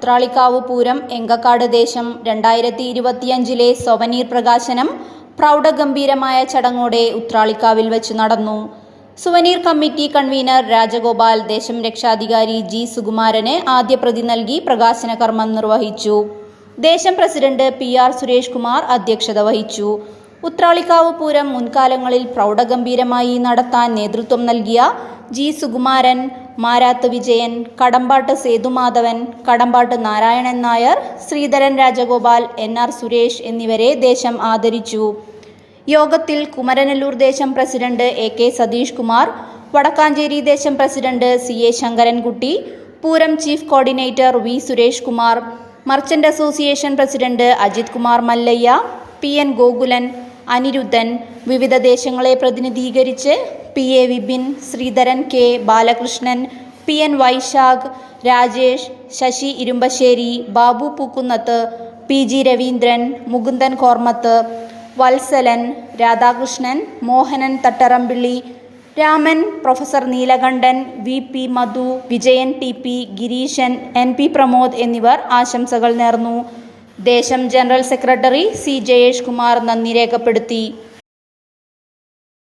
ഉത്രാളിക്കാവ് പൂരം എങ്കക്കാട് ദേശം 2025 സൊവനീർ പ്രകാശനം പ്രൗഢഗംഭീരമായ ചടങ്ങോടെ ഉത്രാളിക്കാവിൽ വെച്ച് നടന്നു. സുവനീർ കമ്മിറ്റി കൺവീനർ രാജഗോപാൽ ദേശം രക്ഷാധികാരി ജി സുകുമാരന് ആദ്യ പ്രതി നൽകി പ്രകാശന കർമ്മം നിർവഹിച്ചു. ദേശം പ്രസിഡന്റ് PR സുരേഷ് കുമാർ അധ്യക്ഷത വഹിച്ചു. ഉത്രാളിക്കാവ് പൂരം മുൻകാലങ്ങളിൽ പ്രൗഢഗംഭീരമായി നടത്താൻ നേതൃത്വം നൽകിയ ജി സുകുമാരൻ, മാരാത്ത് വിജയൻ, കടമ്പാട്ട് സേതുമാധവൻ, കടമ്പാട്ട് നാരായണൻ നായർ, ശ്രീധരൻ രാജഗോപാൽ, NR സുരേഷ് എന്നിവരെ ദേശം ആദരിച്ചു. യോഗത്തിൽ കുമരനെല്ലൂർ ദേശം പ്രസിഡന്റ് AK സതീഷ് കുമാർ, വടക്കാഞ്ചേരി ദേശം president CA Sankarankutty, Pooram chief coordinator V Suresh Kumar, merchant association president Ajith Kumar Mallayya, PN Gokulan, Aniruddhan, വിവിധ ദേശങ്ങളെ പ്രതിനിധീകരിച്ച് PA Vipin, Sreedharan K Balakrishnan, PN Vaisakh, Rajesh, Sasi Irumbassery, Babu Pookkunnath, PG Raveendran, Mukundan Kormath, Valsalan, Radhakrishnan, Mohanan തട്ടറമ്പിള്ളി, Raman, professor Neelakantan, VP മധു, വിജയൻ TP, ഗിരീശൻ, NP പ്രമോദ് എന്നിവർ ആശംസകൾ നേർന്നു. ദേശം general secretary C Jayesh Kumar നന്ദി രേഖപ്പെടുത്തി.